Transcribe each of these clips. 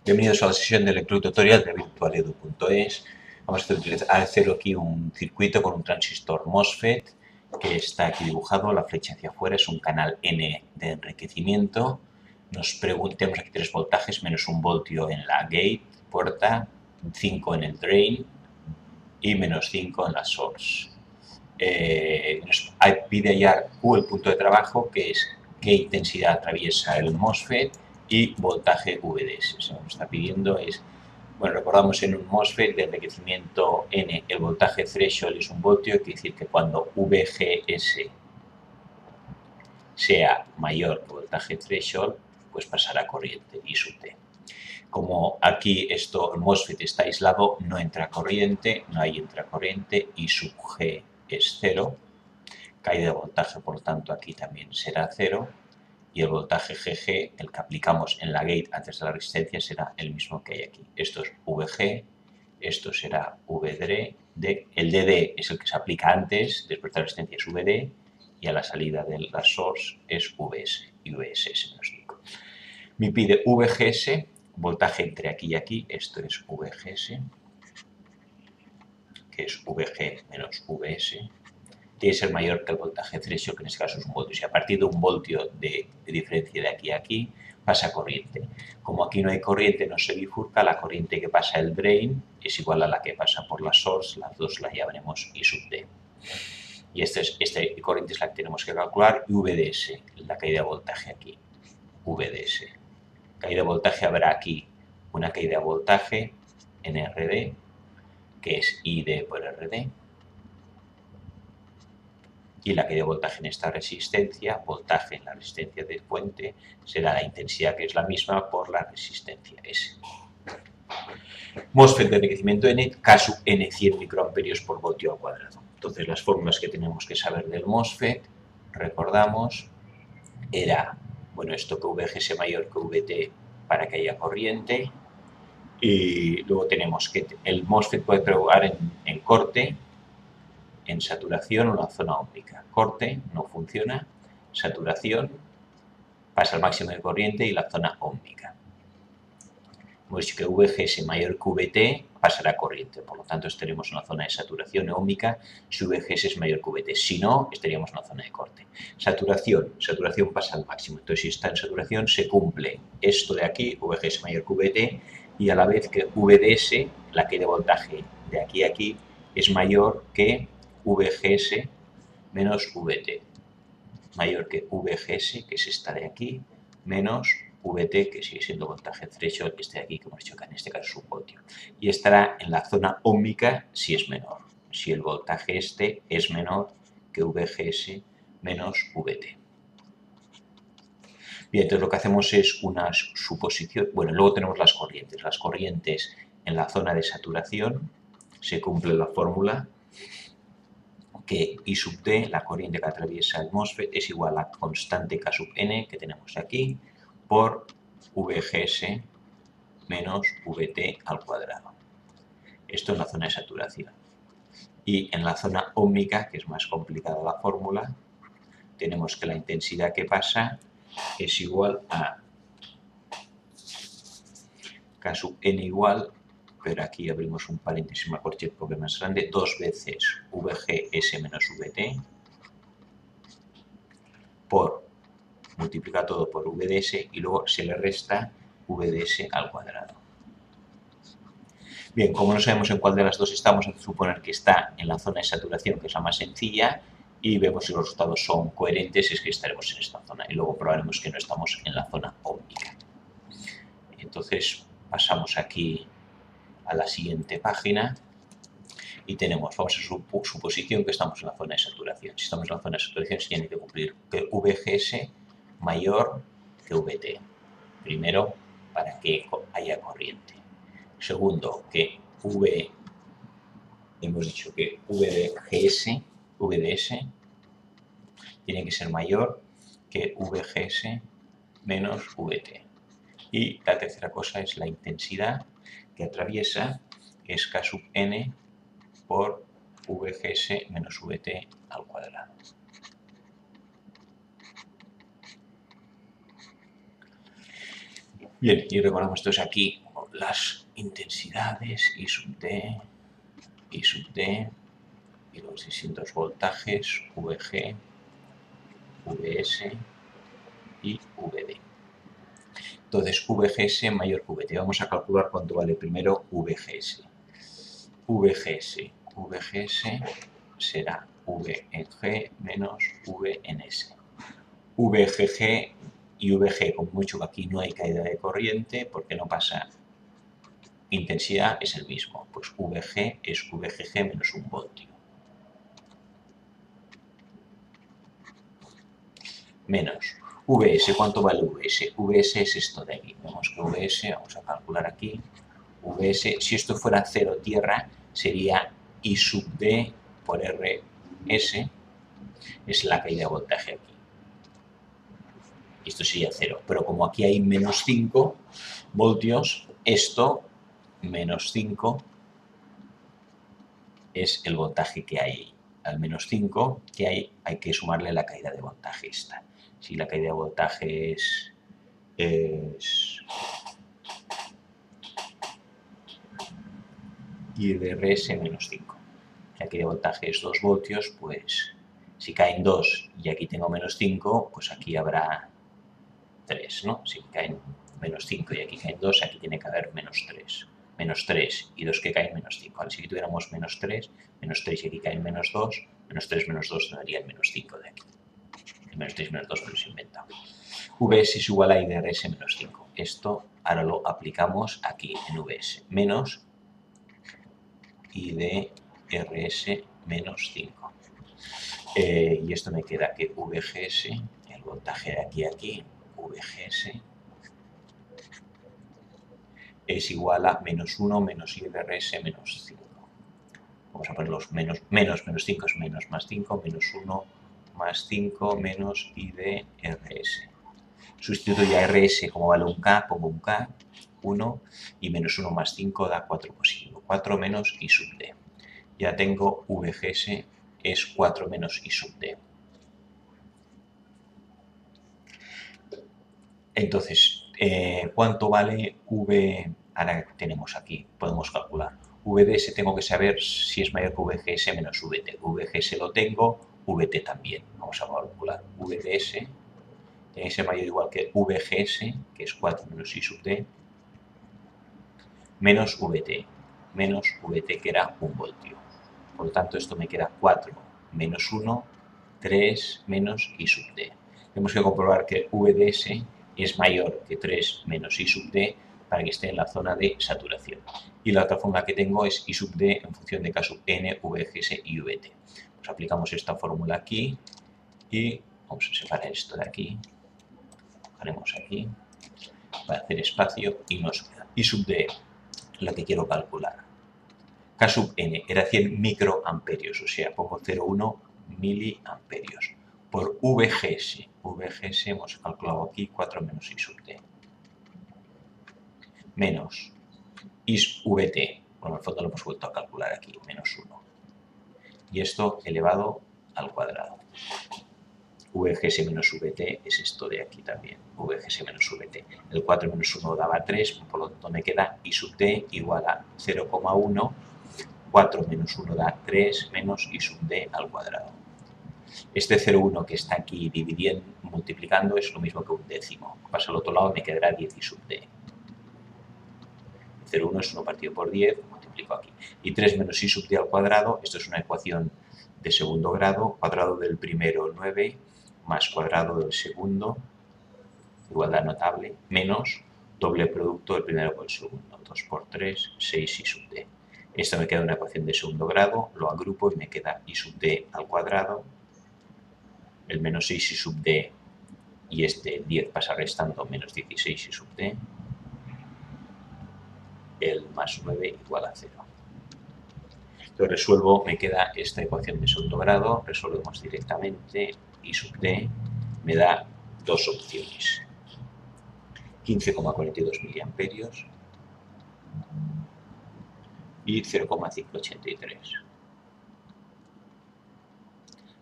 Bienvenidos a la sesión del tutorial de virtualedu.es. Vamos a hacer aquí un circuito con un transistor MOSFET que está aquí dibujado, la flecha hacia afuera, es un canal N de enriquecimiento. Tenemos aquí 3 voltajes, menos 1 voltio en la gate, puerta, 5 en el drain y menos 5 en la source. Nos pide hallar Q, el punto de trabajo, que es qué intensidad atraviesa el MOSFET, y voltaje VDS. Se nos está pidiendo es, bueno, recordamos en un MOSFET de enriquecimiento N, el voltaje threshold es 1 voltio, quiere decir que cuando VGS sea mayor que el voltaje threshold, pues pasará corriente I sub T. Como aquí el MOSFET está aislado, no entra corriente, no hay intracorriente, I sub G es 0, caída de voltaje, por lo tanto, aquí también será 0, y el voltaje GG, el que aplicamos en la gate antes de la resistencia, será el mismo que hay aquí. Esto es VG, esto será VD, el DD es el que se aplica antes, después de la resistencia es VD, y a la salida de la source es VS, y VSS menos 5. Me pide VGS, voltaje entre aquí y aquí, esto es VGS, que es VG menos VS, tiene que ser mayor que el voltaje threshold, que en este caso es 1 voltio. Si a partir de 1 voltio de diferencia de aquí a aquí, pasa corriente. Como aquí no hay corriente, no se bifurca, la corriente que pasa el drain es igual a la que pasa por la source, las dos las llamaremos I sub D. Y esta corriente es la que tenemos que calcular, y VDS, la caída de voltaje aquí, VDS. Caída de voltaje habrá aquí una caída de voltaje en RD, que es ID por RD, y la caída de voltaje en esta resistencia, voltaje en la resistencia de fuente, será la intensidad, que es la misma, por la resistencia S. MOSFET de enriquecimiento N, caso N 100 microamperios por voltio al cuadrado. Entonces, las fórmulas que tenemos que saber del MOSFET, recordamos, era, bueno, esto que VG sea mayor que VT para que haya corriente, y luego tenemos que el MOSFET puede provocar en corte, en saturación o en la zona óptica. Corte no funciona, saturación pasa al máximo de corriente y la zona óptica. Hemos dicho que VGS mayor que VT pasará corriente, por lo tanto estaremos en la zona de saturación óptica si VGS es mayor que VT. Si no, estaríamos en la zona de corte. Saturación pasa al máximo, entonces si está en saturación se cumple esto de aquí, VGS mayor que VT, y a la vez que VDS, la caída de voltaje de aquí a aquí, es mayor que VGS menos VT, mayor que VGS, que es esta de aquí, menos VT, que sigue siendo voltaje threshold, este de aquí, que hemos dicho que en este caso es 1 voltio. Y estará en la zona óhmica si es menor, si el voltaje este es menor que VGS menos VT. Bien, entonces lo que hacemos es una suposición. Bueno, luego tenemos las corrientes. Las corrientes en la zona de saturación, se cumple la fórmula que I sub T, la corriente que atraviesa el MOSFET, es igual a constante K sub N, que tenemos aquí, por VGS menos VT al cuadrado. Esto en la zona de saturación. Y en la zona óhmica, que es más complicada la fórmula, tenemos que la intensidad que pasa es igual a K sub N igual, pero aquí abrimos un paréntesis más corto porque es más grande, 2 veces VGS menos VT por multiplica todo por VDS y luego se le resta VDS al cuadrado. Bien, como no sabemos en cuál de las dos estamos, hay que suponer que está en la zona de saturación, que es la más sencilla, y vemos si los resultados son coherentes, es que estaremos en esta zona, y luego probaremos que no estamos en la zona óptica. Entonces pasamos aquí a la siguiente página y tenemos, vamos a suposición que estamos en la zona de saturación. Si estamos en la zona de saturación, se tiene que cumplir que VGS mayor que VT. Primero, para que haya corriente. Segundo, que hemos dicho que VDS tiene que ser mayor que VGS menos VT. Y la tercera cosa es la intensidad que atraviesa, que es K sub N por VGS menos VT al cuadrado. Bien, y recordamos entonces aquí, las intensidades I sub D, I sub D y los distintos voltajes VG, VS y VD. Entonces, VGS mayor que VT. Vamos a calcular cuánto vale primero VGS. VGS será VG menos VNS. VGG y VG, como mucho que aquí no hay caída de corriente, porque no pasa intensidad, es el mismo. Pues VG es VGG menos 1 voltio. Menos VS, ¿cuánto vale VS? VS es esto de aquí. Vemos que VS, vamos a calcular aquí, VS, si esto fuera 0 tierra, sería I sub D por RS, es la caída de voltaje aquí. Esto sería 0, pero como aquí hay menos 5 voltios, esto, menos 5, es el voltaje que hay. Al menos 5 que hay que sumarle la caída de voltaje esta. Si la caída de voltaje es I de RS menos 5. La caída de voltaje es 2 voltios, pues si caen 2 y aquí tengo menos 5, pues aquí habrá 3, ¿no? Si caen menos 5 y aquí caen 2, aquí tiene que haber menos 3. Menos 3 y 2 que caen menos 5. Ahora, si aquí tuviéramos menos 3 y aquí caen menos 2, menos 3 menos 2 daría el menos 5 de aquí. El menos 3 menos 2 me lo he inventado. VS es igual a I de RS menos 5. Esto ahora lo aplicamos aquí en VS. Menos I de RS menos 5. Y esto me queda que VGS, el voltaje de aquí a aquí, VGS, es igual a menos 1 menos I de RS menos 5. Vamos a poner los menos 5 es menos, más 5, menos 1, más 5, menos I de RS. Sustituyo ya RS, como vale un K, pongo un K, 1, y menos 1 más 5 da 4 positivo. 4 menos I sub D. Ya tengo VGS es 4 menos I sub D. Entonces, ¿cuánto vale V? Ahora tenemos aquí, podemos calcular. VDS tengo que saber si es mayor que VGS menos VT. VGS lo tengo, VT también. Vamos a calcular. VDS tiene que ser mayor o igual que VGS, que es 4 menos I sub D, menos VT. Menos VT, que era 1 voltio. Por lo tanto, esto me queda 4 menos 1, 3 menos I sub D. Tenemos que comprobar que VDS es mayor que 3 menos I sub D para que esté en la zona de saturación. Y la otra fórmula que tengo es I sub D en función de K sub N, VGS y VT. Pues aplicamos esta fórmula aquí y vamos a separar esto de aquí. Haremos aquí para hacer espacio y nos queda I sub D, la que quiero calcular. K sub N era 100 microamperios, o sea, pongo 0,1 miliamperios. Por VGS. VGS hemos calculado aquí 4 menos I sub D. Menos VT. Bueno, en el fondo lo hemos vuelto a calcular aquí, menos 1. Y esto elevado al cuadrado. VGS menos VT es esto de aquí también. VGS menos VT. El 4 menos 1 daba 3, por lo tanto me queda I sub D igual a 0,1. 4 menos 1 da 3 menos I sub D al cuadrado. Este 0,1 que está aquí dividiendo, multiplicando, es lo mismo que un décimo. Pasa al otro lado y me quedará 10 I sub D. 0,1 es 1 partido por 10, multiplico aquí. Y 3 menos I sub D al cuadrado, esto es una ecuación de segundo grado, cuadrado del primero 9, más cuadrado del segundo, igualdad notable, menos doble producto del primero con el segundo. 2 por 3, 6 I sub D. Esto me queda una ecuación de segundo grado, lo agrupo y me queda I sub D al cuadrado, el menos 6 I sub D y este 10 pasa restando, menos 16 I sub D, el más 9 igual a 0. Entonces resuelvo, me queda esta ecuación de segundo grado, resolvemos directamente, I sub D me da dos opciones, 15,42 miliamperios y 0,583.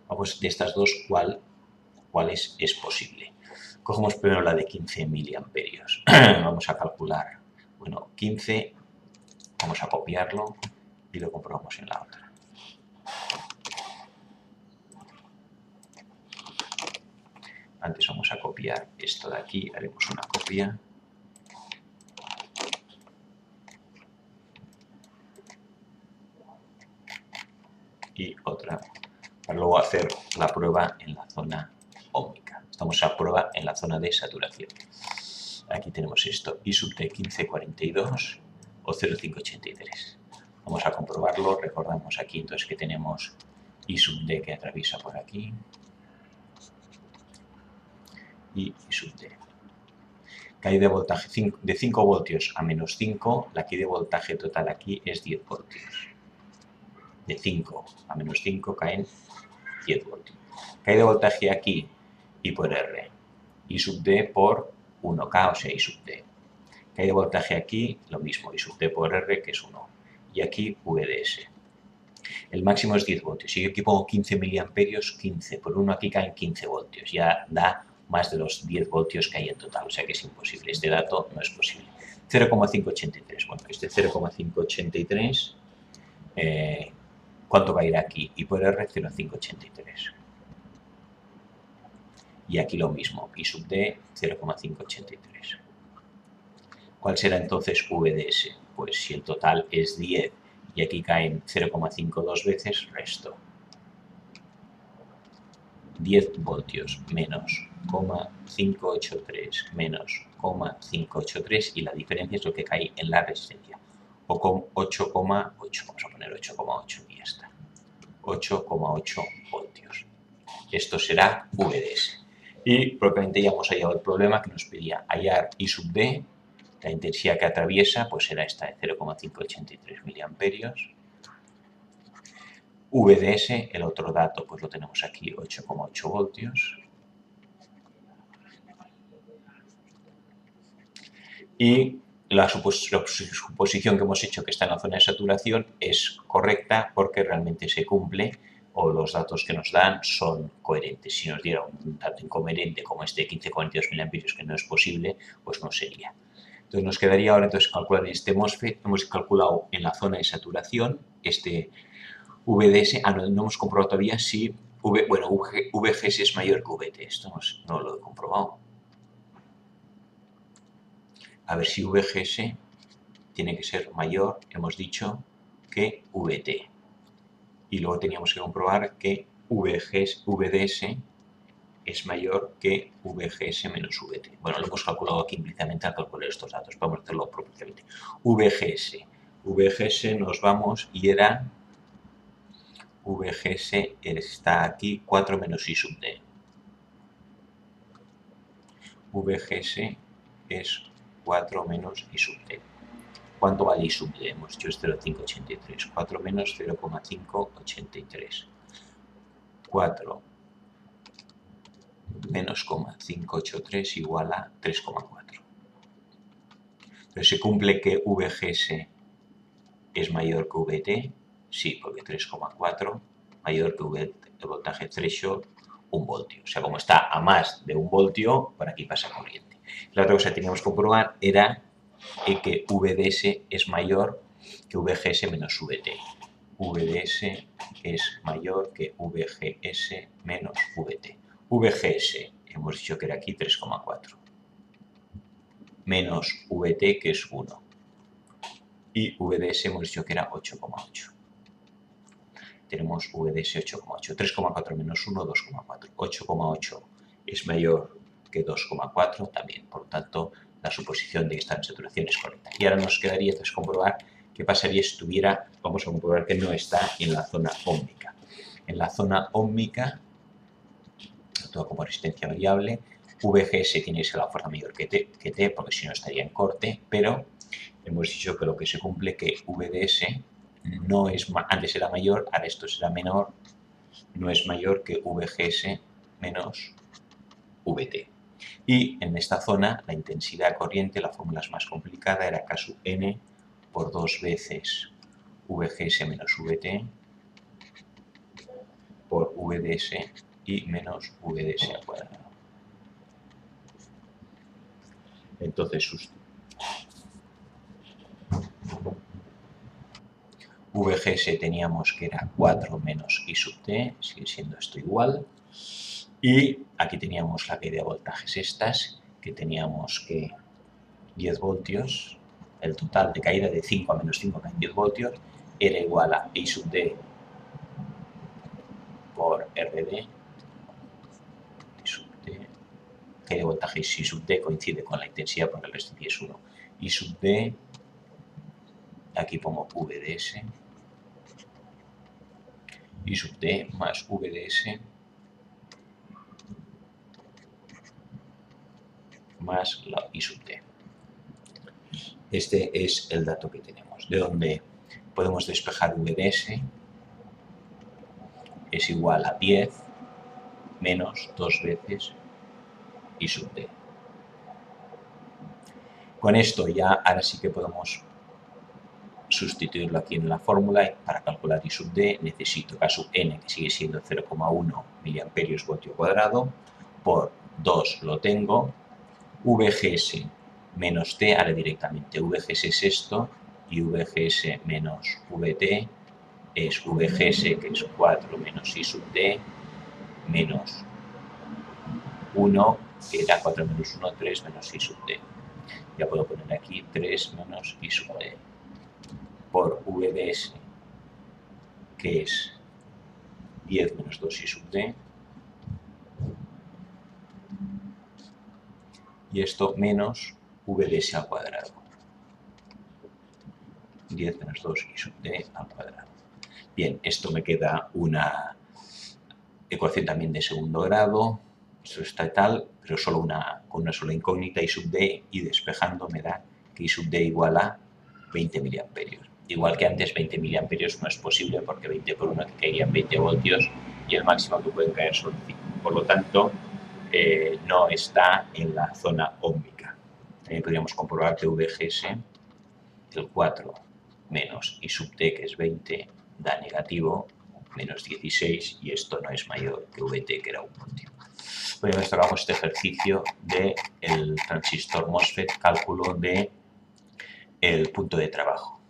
Vamos, de estas dos, ¿cuál es posible? Cogemos primero la de 15 miliamperios. Vamos a calcular Bueno, 15, vamos a copiarlo y lo comprobamos en la otra. Antes vamos a copiar esto de aquí, haremos una copia. Y otra, para luego hacer la prueba en la zona óhmica. Estamos a prueba en la zona de saturación. Aquí tenemos esto, I sub D 1542 o 0,583. Vamos a comprobarlo, recordamos aquí entonces que tenemos I sub D que atraviesa por aquí y I sub D. Caída de voltaje de 5 voltios a menos 5, la caída de voltaje total aquí es 10 voltios. De 5 a menos 5 caen 10 voltios. Caída de voltaje aquí, I por R, I sub D por 1K, o sea, I sub D. Caída de voltaje aquí, lo mismo, I sub D por R, que es 1. Y aquí VDS. El máximo es 10 voltios. Si yo aquí pongo 15 miliamperios, 15 por 1 aquí caen 15 voltios. Ya da más de los 10 voltios que hay en total, o sea que es imposible. Este dato no es posible. 0,583. Bueno, este 0,583, ¿cuánto va a ir aquí? I por R, 0,583. Y aquí lo mismo, I sub D, 0,583. ¿Cuál será entonces VDS? Pues si el total es 10 y aquí caen 0,52 veces, resto. 10 voltios menos 0,583 menos 0,583 y la diferencia es lo que cae en la resistencia. O con 8,8, vamos a poner 8,8 y ya está. 8,8 voltios. Esto será VDS. Y propiamente ya hemos hallado el problema que nos pedía hallar I sub D. La intensidad que atraviesa pues será esta de 0,583 miliamperios. VDS, el otro dato, pues lo tenemos aquí, 8,8 voltios. Y la suposición que hemos hecho que está en la zona de saturación es correcta porque realmente se cumple o los datos que nos dan son coherentes. Si nos diera un dato incoherente como este de 15,42 miliamperios que no es posible, pues no sería. Entonces nos quedaría ahora entonces calcular este MOSFET. Hemos calculado en la zona de saturación este VDS. No hemos comprobado todavía si VGS es mayor que VT. Esto no lo he comprobado. A ver si VGS tiene que ser mayor, hemos dicho, que VT. Y luego teníamos que comprobar que VDS es mayor que VGS menos VT. Bueno, lo hemos calculado aquí implícitamente al calcular estos datos. Vamos a hacerlo propiamente. VGS nos vamos y era... VGS está aquí 4 menos I sub D. VGS es 4 menos I sub D. ¿Cuánto vale I sub D? Hemos hecho 0,583. 4 menos 0,583. 4 menos 0,583 igual a 3,4. Entonces, ¿se cumple que VGS es mayor que VT? Sí, porque 3,4 mayor que el voltaje threshold 1 voltio. O sea, como está a más de 1 voltio, por aquí pasa corriente. La otra cosa que teníamos que comprobar era que VDS es mayor que VGS menos VT. VDS es mayor que VGS menos VT. VGS, hemos dicho que era aquí 3,4. Menos VT, que es 1. Y VDS hemos dicho que era 8,8. Tenemos VDS 8,8. 3,4 menos 1, 2,4. 8,8 es mayor que 2,4 también. Por lo tanto, la suposición de que está en saturación es correcta. Y ahora nos quedaría entonces comprobar qué pasaría si estuviera, vamos a comprobar que no está en la zona óhmica. En la zona óhmica, todo como resistencia variable, VGS tiene que ser la fuerza mayor que T, porque si no estaría en corte, pero hemos dicho que lo que se cumple es que VDS no es, antes era mayor, ahora esto será menor, no es mayor que VGS menos VT. Y en esta zona la intensidad corriente, la fórmula es más complicada, era K sub N por 2 veces VGS menos VT por VDS y menos VDS al cuadrado. Entonces, VGS teníamos que era 4 menos I sub D, sigue siendo esto igual. Y aquí teníamos la caída de voltajes estas, que teníamos que 10 voltios, el total de caída de 5 a menos 5 en 10 voltios, era igual a I sub D por RD, I sub D, caída de voltajes I sub D coincide con la intensidad porque el resistencia es 1. I sub D, aquí pongo VDS, I sub D más VDS más la I sub D. Este es el dato que tenemos, de donde podemos despejar VDS es igual a 10 menos 2 veces I sub D. Con esto ya ahora sí que podemos sustituirlo aquí en la fórmula. Para calcular I sub D necesito K sub N, que sigue siendo 0,1 miliamperios voltio cuadrado, por 2 lo tengo, VGS menos T, ahora directamente VGS es esto, y VGS menos VT es VGS, que es 4 menos I sub D, menos 1, que era 4 menos 1, 3 menos I sub D. Ya puedo poner aquí 3 menos I sub D por VDS, que es 10 menos 2 I sub D, y esto menos VDS al cuadrado, 10 menos 2 I sub D al cuadrado. Bien, esto me queda una ecuación también de segundo grado, esto está tal, pero solo con una sola incógnita, I sub D, y despejando me da que I sub D igual a 20 miliamperios. Igual que antes, 20 miliamperios no es posible porque 20 por 1 que caerían 20 voltios y el máximo que pueden caer son 5. Por lo tanto, no está en la zona óhmica. También podríamos comprobar que VGS, el 4 menos I sub D, que es 20, da negativo, menos 16, y esto no es mayor que VT, que era 1 voltio. Bueno, esto hagamos este ejercicio del transistor MOSFET, cálculo del punto de trabajo.